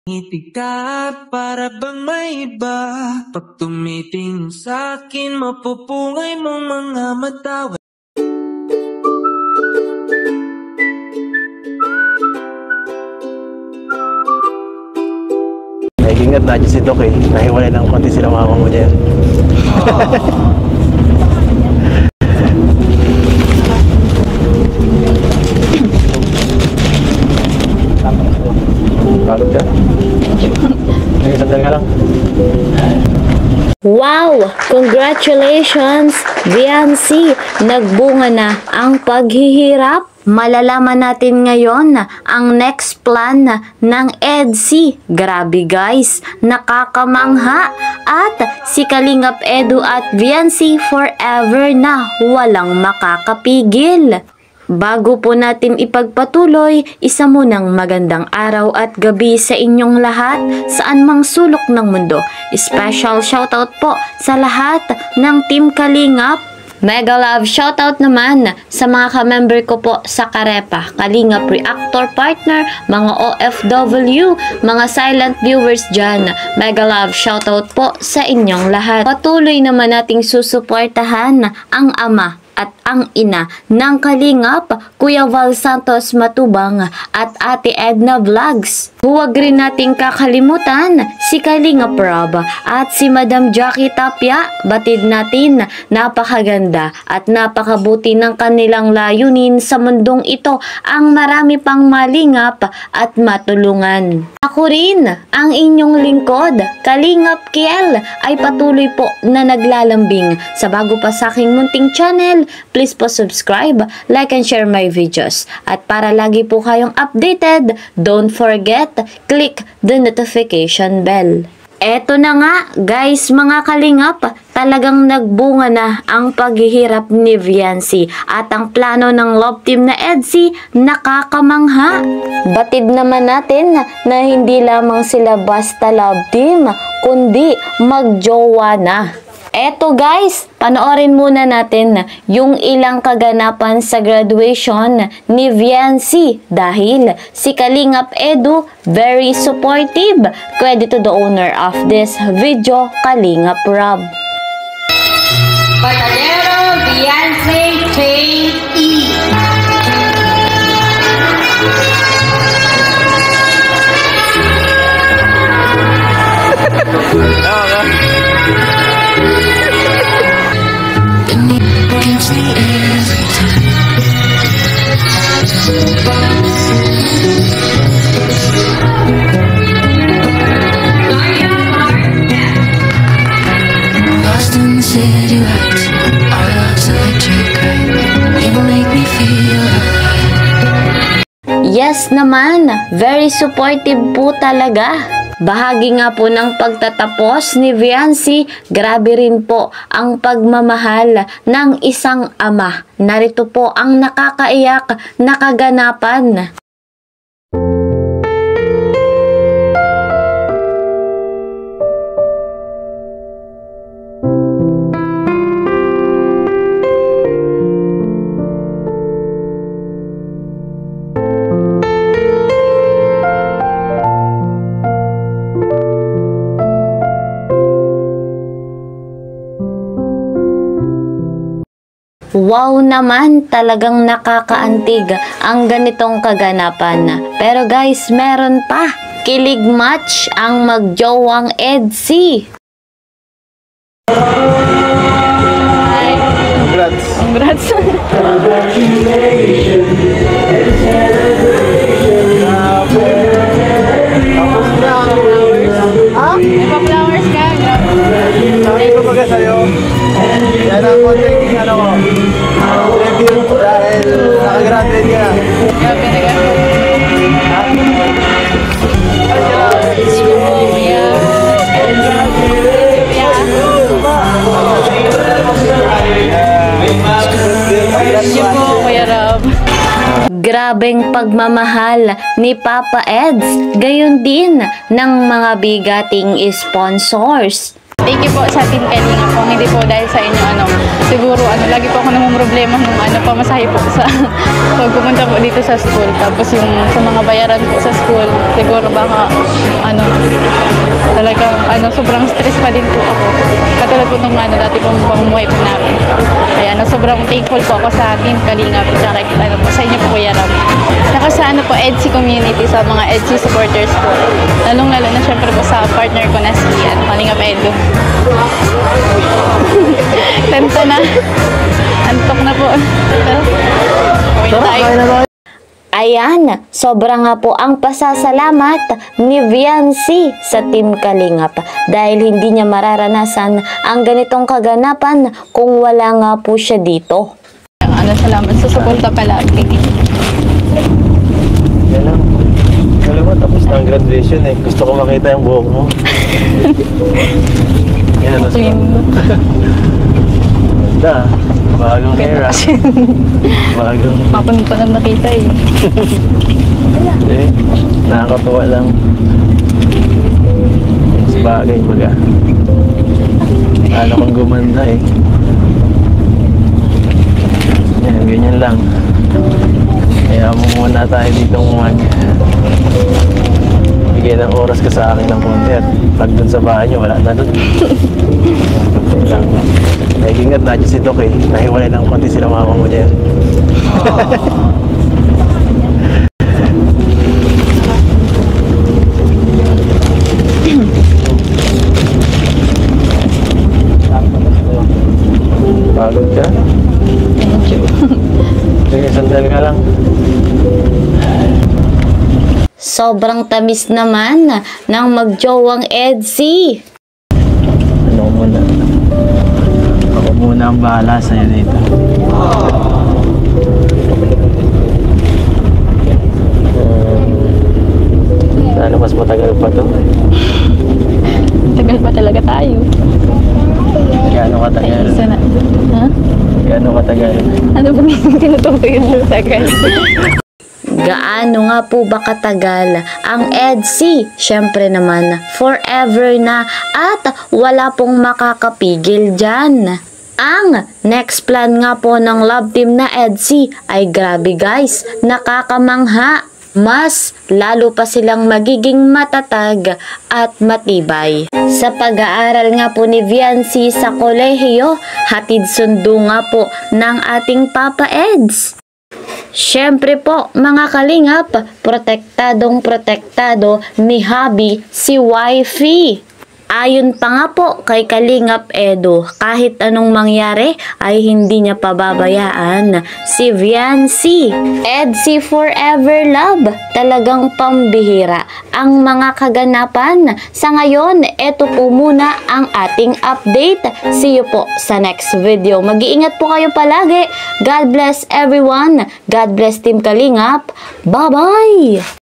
Ngiti ka para bang may iba. Pag tumitingin sa'kin, mapupungay mong mga mata. Nag-ingat na dyan si Doc eh. Nahiwalay ng konti sila mama mo dyan. Parang ka. Sandal ka lang. Wow! Congratulations, Viancy! Nagbunga na ang paghihirap. Malalaman natin ngayon ang next plan ng EDSI. Grabe guys, nakakamangha. At si Kalingap Edu at Viancy forever na walang makakapigil. Bago po natin ipagpatuloy, isa munang magandang araw at gabi sa inyong lahat saan mang sulok ng mundo. Special shoutout po sa lahat ng Team Kalingap. Mega love shoutout naman sa mga ka-member ko po sa Karepa, Kalingap Reactor Partner, mga OFW, mga silent viewers dyan. Mega love shoutout po sa inyong lahat. Patuloy naman nating susuportahan ang ama at ang ina ng Kalingap, Kuya Val Santos Matubang at Ate Edna Vlogs. Huwag rin nating kakalimutan si Kalingap Rob at si Madam Jackie Tapia. Batid natin, napakaganda at napakabuti ng kanilang layunin sa mundong ito ang marami pang malingap at matulungan. Ako rin, ang inyong lingkod, Kalingap Kiel, ay patuloy po na naglalambing sa bago pa sa aking munting channel. Please po subscribe, like and share my videos. At para lagi po kayong updated, don't forget, click the notification bell. Eto na nga guys mga Kalingap, talagang nagbunga na ang paghihirap ni Viancy at ang plano ng love team na EDSI nakakamangha. Batid naman natin na hindi lamang sila basta love team, kundi magjowa na. Eto guys, panoorin muna natin yung ilang kaganapan sa graduation ni Viancy dahil si Kalingap Edu very supportive. Credit to the owner of this video, Kalingap Rob. Batalero Viancy K.E. Boston city lights, our love's electric right. You make me feel alive. Yes naman, very supportive po talaga. Bahagi nga po ng pagtatapos ni Viancy, grabe rin po ang pagmamahal ng isang ama. Narito po ang nakakaiyak na kaganapan. Wow naman, talagang nakakaantig ang ganitong kaganapan. Pero guys, meron pa. Kilig match ang magjowang EDSI. Congrats. Congrats. Flowers ka, Sabi ko baga sa'yo, yan ang konting ano ko, review dahil nakagraduate ka na. Grabe na Grabeng pagmamahal ni Papa Eds, gayon din ng mga bigating sponsors. Thank you po sa Team Kalinga po. Hindi po dahil sa inyo, siguro, lagi po ako namang problema nung, pamasahe po sa pagpupunta po dito sa school. Tapos yung sa mga bayaran po sa school, siguro baka, talagang, sobrang stress pa din po ako. Katulad po nung, dati pong pamumuhay po namin. Kaya, sobrang thankful po ako sa Team Kalinga po, tsaka, po, sa inyo po, Kuya Ram. Saka sa, EDSI community, sa mga EDSI supporters po. Lalong-lalo na syempre po sa partner ko na si Kalinga Edo. Tento na. Antok na po. Ayan, sobra nga po ang pasasalamat ni Viancy sa Team Kalingap dahil hindi niya mararanasan ang ganitong kaganapan kung wala nga po siya dito. Salamat sa suporta palagi. Yan lang. Alam mo, tapos na ang graduation eh. Gusto ko makita yung buhok mo. Yan, ganda. Bagong hair ah. Bagong... Mapanood pa nang nakita eh. Eh, nakakatuwa lang. Mas bagay baga. Ano kang gumanda eh. Yan, ganyan lang. Kaya mo muna tayo dito bigay ng oras ka sa akin ng konti at pag dun sa bahay nyo, wala na dun. Ingat na dyan si Doc eh. Nahiwalay ng konti sila mama mo dyan. Pagod ka? Thank you. Sige, sandal ka lang. Sobrang tamis naman ng magjowang EDSI. Ano muna? Ako muna ang bahala sa'yo dito. Sana mas matagal pa to. Tagal pa talaga tayo. Gaano katagal? Isa na. Ha? Gaano katagal? Ano ba tinutukoy yung tagal? Gaano nga po ba katagal ang EDSI? Syempre naman, forever na at wala pong makakapigil dyan. Ang next plan nga po ng love team na EDSI ay grabe guys, nakakamangha. Mas lalo pa silang magiging matatag at matibay. Sa pag-aaral nga po ni Viancy sa kolehiyo, hatid sundo nga po ng ating Papa Eds. Syempre po mga kalingap, protektado ni Habi si Wifey. Ayon pa nga po kay Kalingap Edo, kahit anong mangyari ay hindi niya pababayaan si Viancy. EDSI Forever Love, talagang pambihira ang mga kaganapan. Sa ngayon, eto po muna ang ating update. See you po sa next video. Mag-iingat po kayo palagi. God bless everyone. God bless Team Kalingap. Bye-bye!